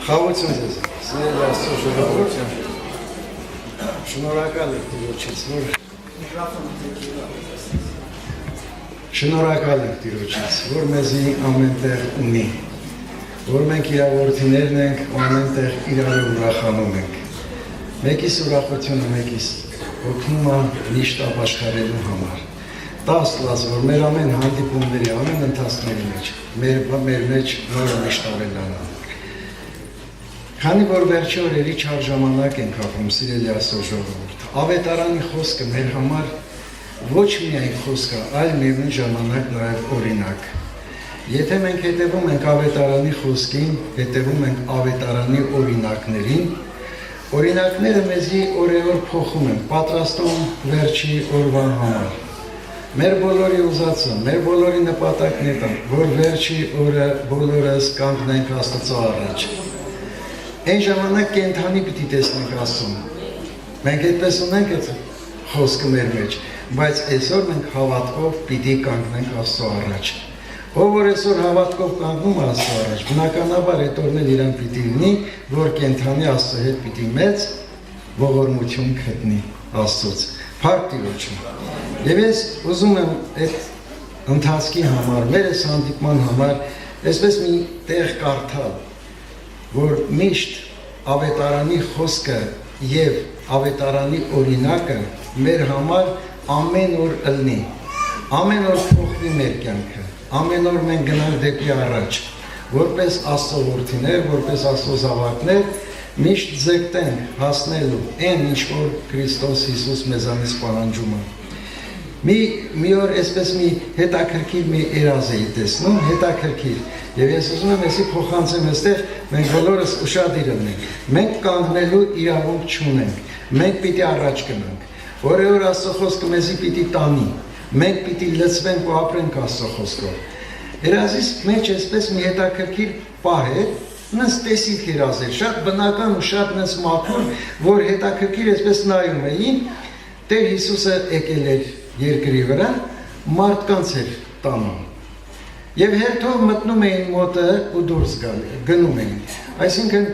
Խաղություն ձեզ, սիրելի Աստծո ժողովուրդ, շնորհակալ եք Տիրոջից, որ մեզի ամենտեղ ունի, որ մենք իր որդիներն ենք ու ամենտեղ իրար ուրախանում ենք։ Մեկիս ուրախությունը մեկիս օգնում է միշտ ապաշխարելու համար։ Դա Աստված, որ մեր ամեն հանդիպումների, ամեն ընթացքների մեջ, մեր մեջ նորը միշտ ավելանա։ Քանի որ վերջի օրերի չար ժամանակ ենք ապրում, սիրելի Աստծո ժողովուրդ, ավետարանի խոսքը մեր համար ոչ միայն խոսք է, այլ միևնույն ժամանակ նաև օրինակ։ Եթե մենք հետևում ենք ավետարանի խոսքին, հետևում ենք ավետարանի օրինակներին, օրինակները մեզի օրեօր փոխում են, պատրաստում վերջի օրվա համար։ Մեր բոլորի ուզածը, մեր բոլորի նպատակն է, որ վերջի օրը բոլորս կանգնենք Աստծո առաջ։ Այն ժամանակ կենդանի պիտի տեսնենք Աստծուն։ Մենք այդպես ունենք այդ խոսքը մեր մեջ, բայց այսօր մենք հավատքով պիտի կանգնենք Աստծո առաջ։ Ով որ այսօր հավատքով կանգնում է Աստծո առաջ, բնականաբար այդ օրն էլ իրան պիտի լինի, որ կենդանի Աստծո հետ պիտի մեծ ողորմություն գտնի Աստծոց։ Փառք Տիրոջը։ Եվ ես ուզում եմ այդ ընթացքի համար, մեր այս հանդիպման համար, այսպես մի տեղ կարդալ, որ միշտ ավետարանի խոսքը և ավետարանի օրինակը մեր համար ամեն օր ըլնի, ամեն օր փոխվի մեր կյանքը, ամեն օր մենք գնանք դեպի առաջ, որպես Աստծո որդիներ, որպես Աստծո զավակներ, միշտ ձգտենք հասնելու այն ինչ որ Քրիստոս Հիսուս մեզանից պահանջում է։ Մի օր այսպես մի հետաքրքիր մի երազ էի տեսնում, հետաքրքիր, եւ ես ուզում եմ էսի փոխանցեմ այստեղ, մենք բոլորս ուշադիր լինենք։ Մենք կանգնելու իրավունք չունենք, մենք պիտի առաջ գնանք։ Օրեօր Աստծո խոսքը մեզի պիտի տանի, մենք պիտի լցվենք ու ապրենք Աստծո խոսքով։ Երազիս մեջ այսպես մի հետաքրքիր պահ է, նենց տեսիք երազել, շատ բնական ու շատ նենց մաքուր, որ հետաքրքիր այսպես նայում էին, Տեր Հիսուսը եկել էր երկրի վրա, մարդկանց էր տանում։ Եվ հերթով մտնում էին մոտը ու դուրս գնում էին։ Այսինքն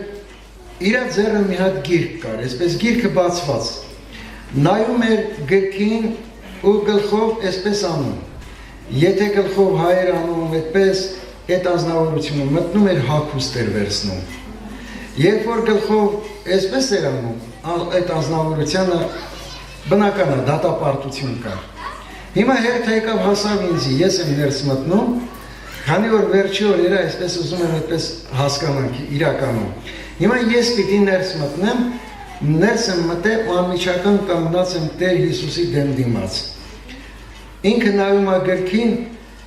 իր ձեռը մի հատ գիրք կար, այսպես գիրքը բացված։ Նայում էր գրքին ու գլխով այսպես անում։ Եթե գլխով հայեր անում այդպես, այդ ազնվորությունը մտնում էր հագուստ էր վերցնում։ Երբ որ գլխով այսպես էր անում, այդ ազնվորությունը բնական է, դատապարտություն կա։ Հիմա հերթ եկավ հասավ ինձի, ես եմ ներս մտնում, քանի որ վերջի օրերը այսպես ուզում եմ այդպես հասկանանք իրականում։ Հիմա ես պիտի ներս մտնեմ, ներս եմ մտել ու անմիջական կանգնած եմ Տեր Հիսուսի դեմ դիմաց։ Ինքը նայում է գրքին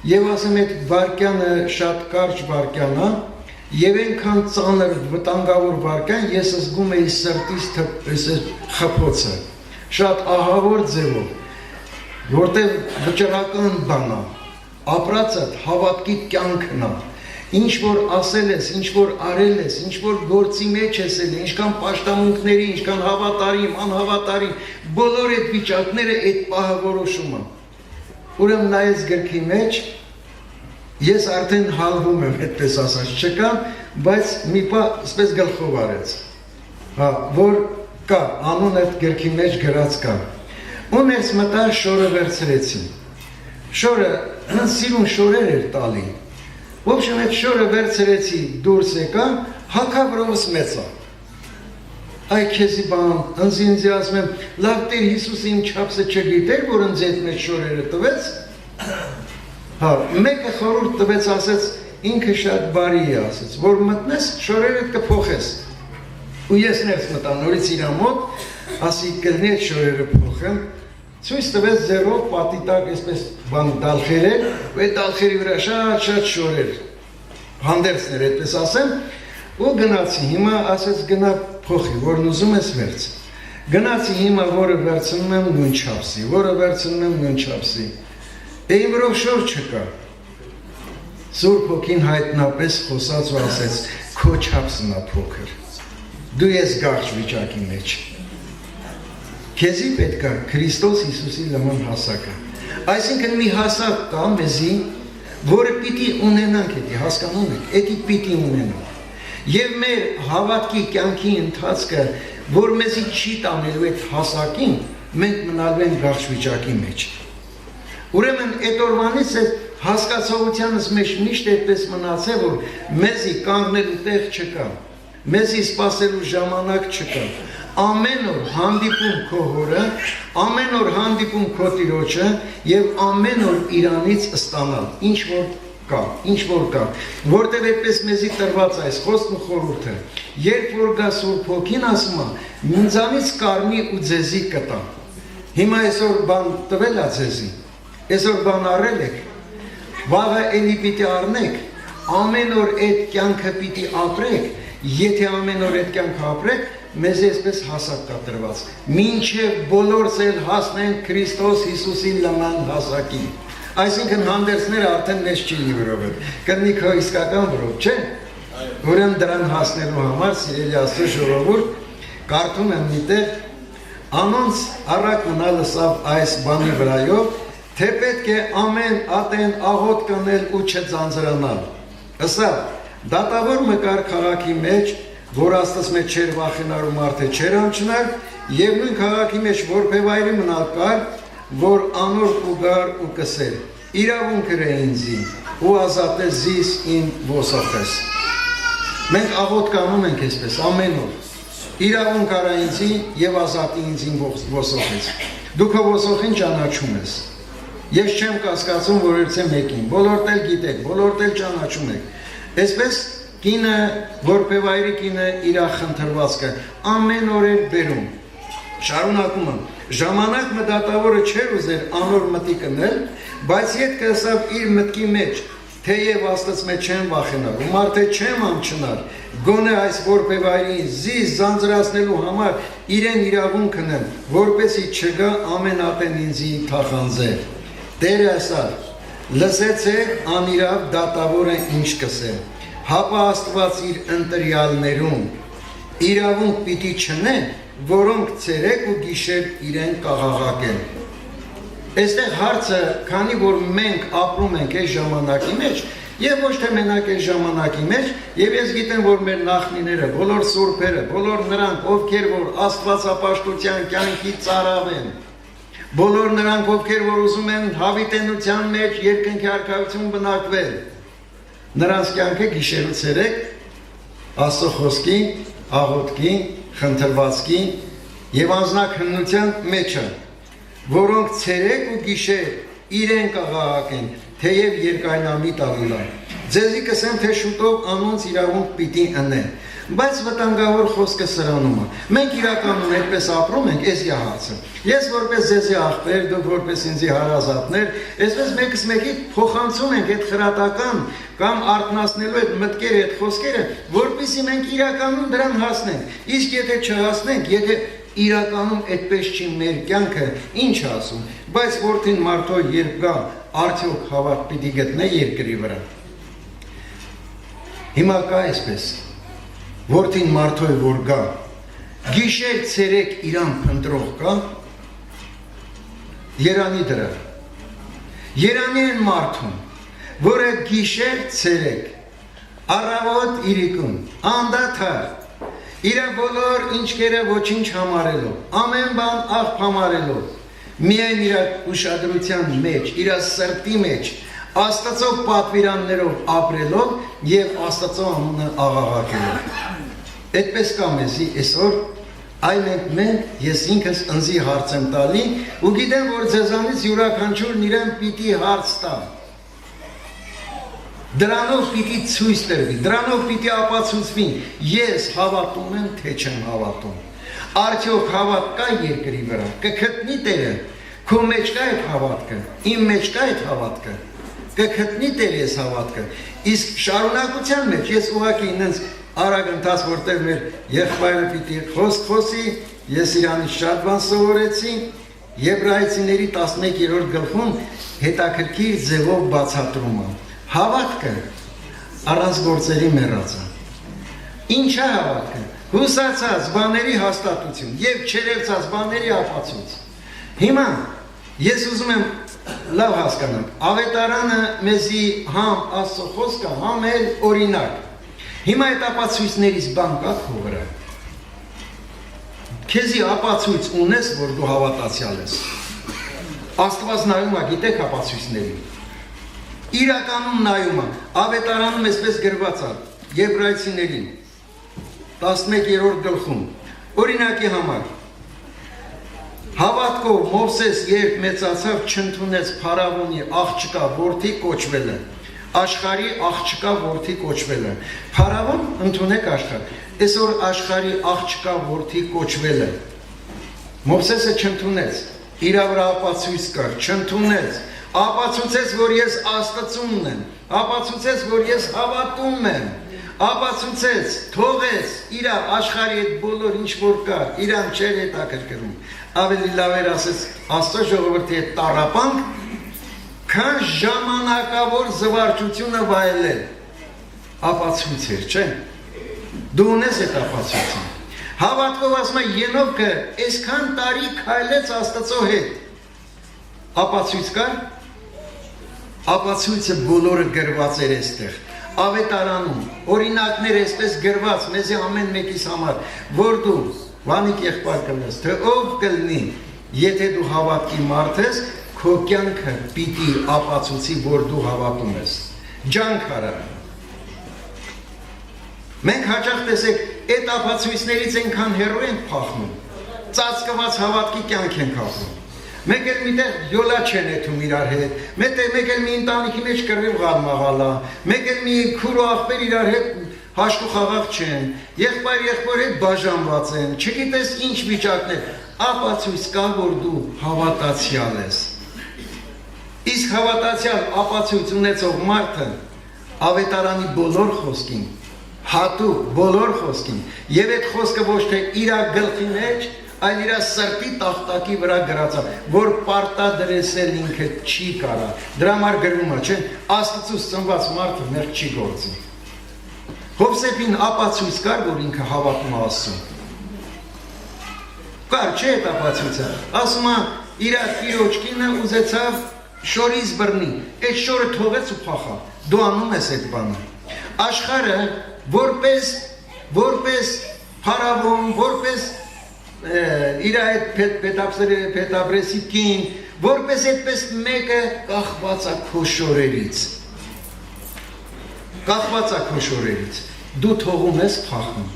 եւ ասեմ այդ վարքյանը շատ կարճ վարքյան է եւ այնքան ծանր վտանգավոր վարքյան ես զգում էի սրտից խփոցը, շատ ահավոր ձևով, որտեղ վճռական բան է, ապրածը հավատքի կյանքն է, ինչ որ ասել ես, ինչ որ արել ես, ինչ որ գործի մեջ ես ել, ինչքան պաշտամունքների, ինչքան հավատարիմ, անհավատարիմ, բոլոր այդ վիճակները այդ պահը որոշում է։ Ուրեմն նայես գրքի մեջ, ես արդեն հալվում եմ, այդպես ասած չկամ, բայց մի պահ սպես գլխով արեց, որ կա, անուն այդ գրքի մեջ գրած կա։ Ու ներս մտա շորը վերցրեցին։ Շորը, սիրուն շորեր էր տալի։ Ոբշեմ այդ շորը վերցրեցի, դուրս եկա, հագավրովս մեծա։ Այ քեզի բան, ինձի ասում եմ, լավ Տեր Հիսուսը իմ չափսը չգիտեր, որ ինձ այդ մեջ շորերը տվեց։ Մեկը խորհուրդ տվեց, ասեց, ինքը շատ բարի է, ասեց, որ մտնես, շորերը կփոխես։ Ու ես ներս մտա նորից իր մոտ, ասի կլնի այդ շորերը փոխեմ, ցույց տվեց ձեռով պատի տակ այսպես բան դալխեր էր, ու այդ դալխերի վրա շատ շորեր, հանդերձներ այդպես ասեմ, ու գնացի, հիմա ասեց գնա փոխի, որն ուզում ես վերց։ Գնացի հիմա, որը վերցնում եմ նույն չափսի, որը վերցնում եմ նույն չափսի։ Իմ վրով շոր չկա։ Սուրբ Հոգին հայտնապես խոսած ու ասեց, քո չափսն է փոքր։ Դու ես գարշ վիճակի մեջ։ Քեզի պետք է Քրիստոս Հիսուսի նման հասակը։ Այսինքն մի հասակ կա մեզի, որը պիտի ունենանք, հասկանում եք, էդի պիտի ունենանք։ եւ մեր հավատքի կյանքի ընթացքը, որ մեզի չի տանելու այդ հասակին, մենք մնալու ենք գարշ վիճակի մեջ։ Ուրեմն այդ օրվանից է հասկացողությանս մեջ միշտ այդպես մնացել, որ մեզի կանգնելու տեղ չկա, մեզի սպասելու ժամանակ չկա։ Ամեն օր հանդիպում քո հորը, ամեն օր հանդիպում քո տիրոջը եւ ամեն օր իրանից ստանալ, ինչ որ կա, որտեղ այդպես մեզի տրված այս խոսքն ու խորհուրդը, երբ որ գա Սուրբ Հոգին ասում է, ինձանից կառնի ու ձեզի կտա։ Հիմա այսօր բան տվել է ձեզի, այսօր բան առել եք, վաղը էլի պիտի առնեք, ամեն օր այդ կյանքը պիտի ապրեք, եթե ամեն օր այդ կյանքը ապրեք, մեզ այսպես հասակ կա տրված, մինչև բոլորս էլ հասնենք Քրիստոս Հիսուսի նման հասակի։ Այսինքն հանդերձները արդեն մեզ չի լիվրով է, կնի քո իսկական վրով, չէ՞։ Ուրեմն դրան հասնելու համար, սիրելի Աստծո ժողովուրդ, կարդում եմ միտեղ, անոնց առակ մնա լսավ այս բանի վրայով, թե պետք է ամեն ատեն աղոտ կնել ու չձանձրանալ։ Ըսավ, դատավոր մկար քաղաքի մեջ, որ Աստծո մեջ չեր վախենար ու մարդը չեր անչնար, եւ նույն քաղաքի մեջ որբևայրի մնալ կար, որ անոր ու գար ու կսեր, իրավունք է ինձի ու ազատ է զիս իմ ոսոխես։ Մենք աղոտ կանում ենք այսպես ամեն օր, իրավունք արա ինձի եւ ազատի ինձ իմ ոսոխես։ Դու քո ոսոխին ճանաչում ես։ Ես չեմ կասկածում, որ երբեք մեկին, բոլորդ էլ գիտեք, բոլորդ էլ ճանաչում եք։ Այսպես կինը, որբևայրի կինը իր խնդրվածքը ամեն օր էր բերում, շարունակում եմ, ժամանակ մտատավորը չէր ուզեր անոր մտի կնել, բայց ետ կսավ իր մտքի մեջ, թեև Աստծո մեջ չեմ վախենալ, ու մարդը չեմ անչնալ, գոնե այս որբևայրին զիս զանձրացնելու համար իրեն իրավունք կնեմ, որպեսի չգա ամեն ատեն ինձի թախանձեր։ Տերը ասավ, լսեցեք անիրավ դատավորը ինչ կսե, հապա Աստված իր ընտրյալներում իրավունք պիտի չնեն, որոնք ցերեկ ու գիշեր իրեն կաղաղակեն։ Այստեղ հարցը, քանի որ մենք ապրում ենք այս ժամանակի մեջ, եւ ոչ թե մենակ այս ժամանակի մեջ, եւ ես գիտեմ, որ մեր նախնիները, բոլոր սուրբերը, բոլոր նրանք, ովքեր որ աստվածապաշտության կյանքի ծարավ են, բոլոր նրանք, ովքեր որ ուզում են հավիտենության մեջ երկնքի արքայություն բնակվել, նրանց կյանքը գիշերու ցերեկ Աստծո խոսքի, աղոթքի, խնդրվածքի եւ անձնաքննության մեջ են, որոնք ցերեկ ու գիշեր իրեն կաղաղակեն, թեև երկայնամիտ ավիլան։ Ձեզի կսեմ, թե շուտով անոնց իրավունք պիտի ընեն, բայց վտանգավոր խոսքը սրանում է։ Մենք իրականում այդպես ապրում ենք, այս է հարցը։ Ես որպես ձեզի աղբեր, դուք որպես ինձի հարազատներ, այսպես մեկս մեկի փոխանցում ենք այդ խրատական կամ արթնացնելու այդ մտքերը, այդ խոսքերը, որպեսզի մենք իրականում դրան հասնենք։ Իսկ եթե չհասնենք, եթե իրականում այդպես չի մեր կյանքը, ինչ ասում, բայց որդին մարդո երբ գա, արդյոք հավատ պիտի գտնե երկրի վրա։ Հիմա կա այսպես, որդին մարդո որ գա, գիշեր ցերեկ իրան փնտրող կա, Երանի դրա, Երանի են մարդում, որը գիշեր ցերեկ, առավոտ իրիկում, անդադար, իր բոլոր ինչքերը ոչինչ համարելով, ամեն բան աղբ համարելով, միայն իր ուշադրության մեջ, իր սրտի մեջ, Աստծո պատվիրաններով ապրելով եւ Աստծո անունը աղաղակելով։ Այդպես կա մեզի այսօր, այն մենք ես ինքս ինձի հարց եմ տալի ու գիտեմ, որ ձեզանից յուրաքանչյուրն իրեն պիտի հարց տա։ Դրանով պիտի ցույց տրվի, դրանով պիտի ապացուցվի, ես հավատում եմ, թե չեմ հավատում։ Արդյոք հավատ կա երկրի վրա, կգտնի Տերը, քո մեջ կա այդ հավատքը, իմ մեջ կա այդ հավատքը, կգտնի Տերը այս հավատքը։ Իսկ շարունակության մեջ ես ուղղակի ինձ արագ ընթաց, որտեղ մեր եղբայրը պիտի խոսի, ես իրանից շատ բան սովորեցի, Եբրայեցիների 11-րդ գլխում հետաքրքիր ձևով բացատրում է։ Հավատքը առանց գործերի մեռած է։ Ինչ է հավատքը։ Հուսացած բաների հաստատություն եւ չերևցած բաների ապացույց։ Հիմա ես ուզում եմ լավ հասկանանք։ Ավետարանը մեզի համ Աստծո խոսքը, համ էլ օրինակ։ Հիմա այդ ապացույցներից բան կա քո վրա։ Քեզի ապացույց ունես, որ դու հավատացյալ ես։ Աստված նայում է, գիտեք ապացույցներին։ Իրականում նայում է, ավետարանում այսպես գրված է Եբրայեցիներին 11-րդ գլխում։ Օրինակի համար հավատքով Մովսես երբ մեծացավ չընդունեց Փարավոնի աղջկա որդի կոչվելը, աշխարհի աղջկա որդի կոչվելը։ Փարավոն ընդունեք աշխարհ։ Այսօր աշխարհի աղջկա որդի կոչվելը։ Մովսեսը չընդունեց, իր վրա ապացույց կար, չընդունեց, ապացուցեց, որ ես Աստծունն եմ, ապացուցեց, որ ես հավատում եմ, ապացուցեց, թողեց իր աշխարհի այդ բոլոր ինչ որ կար, իրան չէր հետաքրքրում։ Ավելի լավ էր ասեց Աստծո ժողովրդի հետ տառապանք, քան ժամանակավոր զվարճությունը վայելել։ Ապացույց էր, չէ՞։ Դու ունես այդ ապացույցը։ Հավատքով ասում է Ենովկը այսքան տարի քայլեց Աստծո հետ։ Ապացույց կար։ Ապացույցը բոլորը գրված էր այստեղ։ Ավետարանում օրինակներ այսպես գրված մեզի ամեն մեկիս համար, որ դու Վանիկ եղբայր կլնես, թե ով կլնի, եթե դու հավատքի մարդ ես, քո կյանքը պիտի ապացուցի, որ դու հավատում ես։ Ջանք արա։ Մենք հաճախ տեսեք, այդ ապացույցներից այնքան հեռու ենք փախնում, ծածկված հավատքի կյանք ենք ապրում։ Մեկ էլ միտեղ յոլա չեն եթում իրար հետ, մեկ էլ մի ընտանիքի մեջ կռվի ղալմաղալա, մեկ էլ մի քուր ու աղբեր իրար հետ հաշտ ու խաղաղ չեն, եղբայր հետ բաժանված են, չգիտես ինչ վիճակներ, ապացույց կա, որ դու հավատացյալ ես։ Իսկ հավատացյալ ապացույց ունեցող մարդը ավետարանի բոլոր խոսքին, հատուկ բոլոր խոսքին, եւ այդ խոսքը ոչ թե իր գլխի մեջ, այլ իր սրտի տախտակի վրա գրած է, որ պարտադրել ինքը չի կարա։ Դրա համար գրվում է, չէ՞, Աստծուց ծնված մարդը մեղք չի գործի։ Հովսեփին ապացույց կար, որ ինքը հավատում է Աստծուն։ Կար չէ այդ ապացույցը։ Ասում է, իր տիրոջ կինը ուզեցավ շորից բռնի, այդ շորը թողեց ու փախավ։ Դու անում ես այդ բանը։ Աշխարհը որպես Փարավոն, որպես իր այդ Պետաբրեսի կին, որպես այդպես մեկը կախված է քո շորերից։ Կախված է քո շորերից։ Դու թողում ես փախում։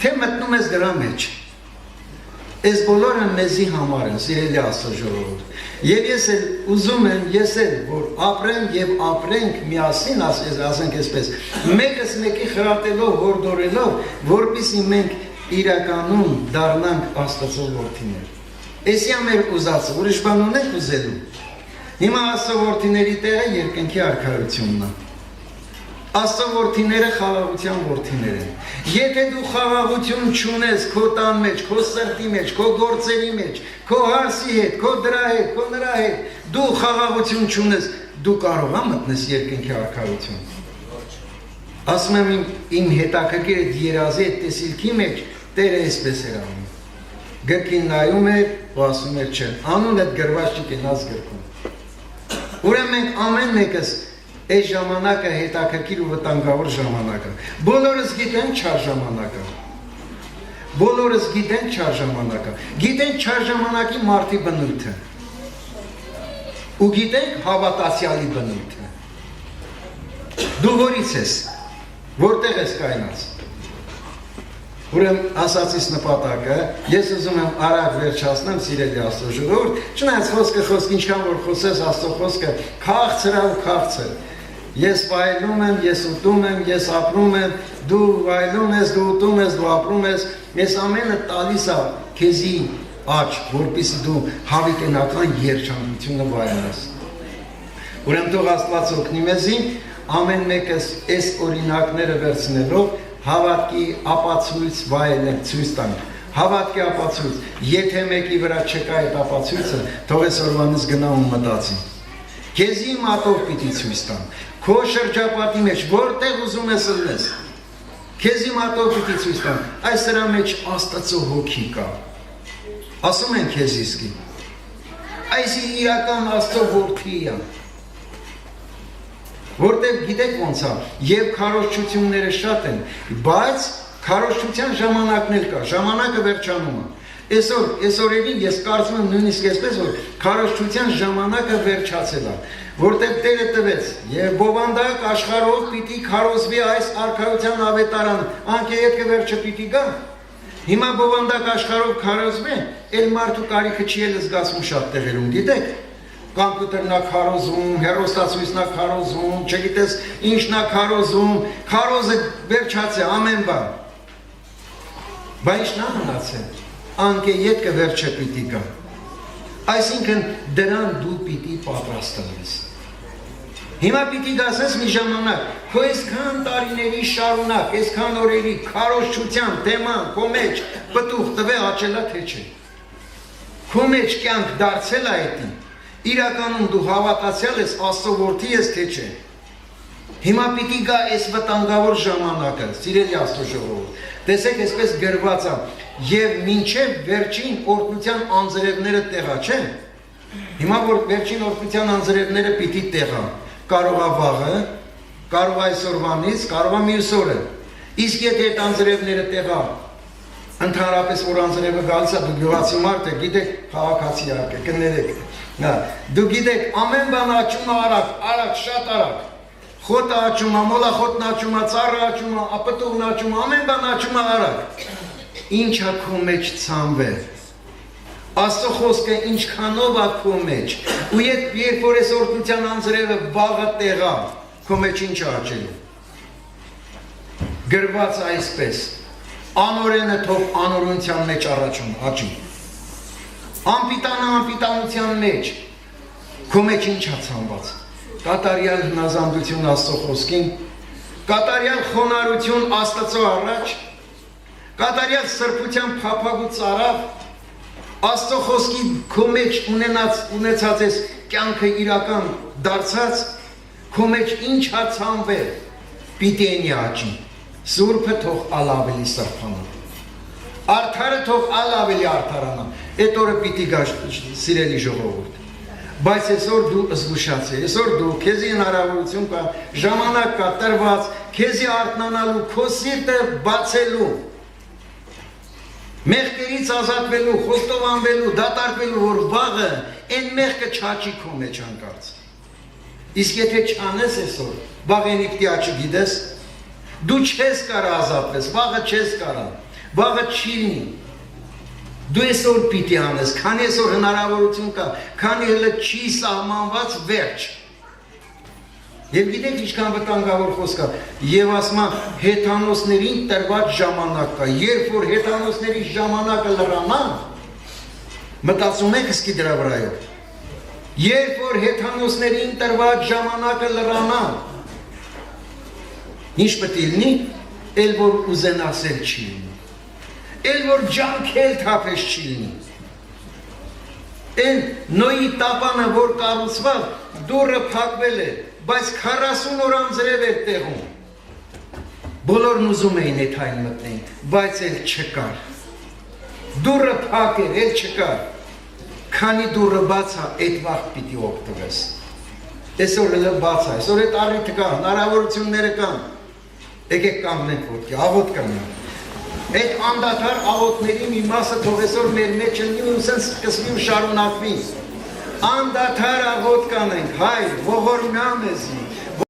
Թե մտնում ես դրա մեջ։ Այս բոլորը մեզի համար են, սիրելի Աստծո ժողովուրդ։ Եվ ես էլ ուզում եմ, որ ապրեմ եւ ապրենք միասին, ասենք այսպես, մեկս մեկի խրատելով, հորդորելով, որպեսզի մենք իրականում դառնանք Աստծո որդիներ։ Էսի է մեր ուզածը, ուրիշ բան ունենք ուզելու։ Հիմա Աստծո որդիների տեղը երկնքի արքայությունն է։ Աստծո որդիները խաղաղության որդիներ են։ Եթե դու խաղաղություն չունես քո տան մեջ, քո սրտի մեջ, քո գործերի մեջ, քո հարսի հետ, քո դրա հետ, քո նրա հետ, դու խաղաղություն չունես, դու կարող ես մտնես երկնքի արքայություն։ Ասում եմ իմ հետաքրքիր այդ երազի այդ տեսիլքի մեջ Տերը այսպես էր անում։ Գրքին նայում էր ու ասում էր չէ, անուն այդ գրված չի կենաց գրքում։ Ուրեմն մենք ամեն մեկս այս ժամանակը հետաքրքիր ու վտանգավոր ժամանակ է։ Բոլորս գիտենք չար ժամանակը։ Բոլորս գիտենք չար ժամանակը։ Գիտենք չար ժամանակի մարդի բնույթը։ Ու գիտենք հավատացյալի բնույթը։ Դու որից ես։ Որտեղ ես կայնած։ Ուրեմն ասածից նպատակը, ես ուզում եմ արագ վերջացնեմ, սիրելի Աստծո ժողովուրդ, չնայած խոսքը ինչքան որ խոսես Աստծո խոսքը քաղցր ու քաղցր։ Ես վայելում եմ, ես ուտում եմ, ես ապրում եմ, դու վայելում ես, դու ուտում ես, դու ապրում ես, ես ամենը տալիս է քեզի աճ, որպեսզի դու հավիտենական երջանկությունը վայելես։ Ուրեմն թող Աստված օգնի մեզի, ամեն մեկս այս օրինակները վերցնելով հավատքի ապացույց վայելենք, ցույց տանք։ Հավատքի ապացույց, եթե մեկի վրա չկա այդ ապացույցը, թող այս օրվանից գնա ու մտածի։ Քեզի մատով պիտի ցույց տան։ Քո շրջապատի մեջ որտեղ ուզում ես լնես։ Քեզի մատով պիտի ցույց տան։ Այս դրա մեջ Աստծո հոգի կա։ Ասում են քեզ իսկի։ Այս իրական Աստծո որդի է։ որտեղ գիտեք ոնց է, եւ քարոզչությունները շատ են, բայց քարոզչության ժամանակն էլ կա, ժամանակը վերջանում է։ Այսօրերին ես կարծում եմ նույնիսկ այսպես, որ քարոզչության ժամանակը վերջացել է, որտեղ Տերը տվեց, եւ բովանդակ աշխարհով պիտի քարոզվի այս արքայության ավետարանը, անկե ետքը վերջը պիտի գա։ Հիմա բովանդակ աշխարհով քարոզվի, այլ մարդու կարիքը չի էլ զգացում շատ տեղերում, գիտեք։ Կոմպյուտերն է քարոզում, հեռուստացույցն է քարոզում, չգիտես ինչն է քարոզում, քարոզը վերջացել ամեն բան։ Բայց ինչն է մնացել, անկե ետքը վերջը պիտի գա։ Այսինքն դրան դու պիտի պատրաստվես։ Հիմա պիտի գասես մի ժամանակ, քո այսքան տարիների շարունակ, այսքան օրերի քարոզչության թեման քո մեջ պտուղ տվե աճելա թե չէ։ Քո մեջ կյանք դարձել է այդին, իրականում դու հավատացյալ ես, Աստծո որդի ես թե չէ։ Հիմա պիտի գա այս վտանգավոր ժամանակը, սիրելի Աստծո ժողովուրդ։ Տեսեք, այսպես գրված է, եւ մինչև վերջին օրհնության անձրևները տեղա, չէ։ Հիմա որ վերջին օրհնության անձրևները պիտի տեղա, կարող է վաղը, կարող է այսօրվանից, կարող է մյուս օրը։ Իսկ եթե այդ անձրևները տեղա, ընդհանրապես որ անձրևը գալիս է, դու գյուղացի մարդ եք, գիտեք, քաղաքացի եք, կներեք։ Դու գիտեք, ամեն բան աճում է արագ, շատ արագ։ Խոտը աճում է, մոլախոտն աճում է, ծառը աճում է, պտուղն աճում է, ամեն բան աճում է արագ։ Ինչ է քո մեջ ցանվել։ Աստծո խոսքը ինչքանով է քո մեջ։ Ու երբ որ այս օրհնության անձրևը վաղը տեղա, քո մեջ ինչ է աճելու։ Գրված այսպես. անօրենը թող անօրենության մեջ աճի։ Անպիտանը անպիտանության մեջ քո մեջ ինչ է ցանված։ Կատարյալ հնազանդություն Աստծո խոսքին, կատարյալ խոնարհություն Աստծո առաջ, կատարյալ սրբության փափագու ծարավ, Աստծո խոսքի քո մեջ ունեցած ես կյանքը իրական դարձած, քո մեջ ինչ է ցանվել, պիտի այնի աճի, սուրբը թող ավելի սրբանա, արդարը թող ավելի արդարանա, այդ օրը պիտի գա սիրելի ժողովուրդ։ Բայց այսօր դու զգուշացե, այսօր դու քեզի հնարավորություն կա, ժամանակ կա տրված, քեզի արթնանալու, քո սիրտը բացելու, մեղքերից ազատվելու, խոստովանվելու, դատարկվելու, որ վաղը այն մեղքը չաճի քո մեջ հանկարծ։ Իսկ եթե չանես այսօր, վաղ այնի պիտի աճի գիտես, դու չես կարա ազատվես, վաղը չես կարա, վաղը չի լինի։ Դու այսօր պիտի անես, քանի այսօր հնարավորություն կա, քանի հələ չի սահմանված վերջ։ Եվ գիտեք ինչքան վտանգավոր խոսք կա, եւ ասма հեթանոսներին տրված ժամանակ կա, երբ որ հեթանոսների ժամանակը լրանա, մտածում եք իսկի դրա վրայով։ Երբ որ հեթանոսներին տրված ժամանակը լրանա, ինչ պետք է լինի, էլ որ ուզենասել չի լինի։ Էլ որ ջանքել թափես չի լինի։ Էլ Նոյի տապանը, որ կառուցված, դուռը փակվել է, բայց 40 օր անձրև էր տեղում։ Բոլորն ուզում էին այդ այն մտնեն, բայց էլ չկար։ Դուռը փակ էր, էլ չկար։ Քանի դուռը բաց է, այդ վաղ պիտի օգտվես։ Այսօր էլ բաց է, այսօր այդ առիթը կա, հնարավորությունները կան։ Եկեք կանգնենք ոտքի, աղոտ կանենք։ Այդ անդադար աղոթների մի մասը թող այսօր մեր մեջ լինի ու սենց սկսվի ու շարունակվի։ Անդադար աղոթ կանենք, Հայր, ողորմյա մեզի,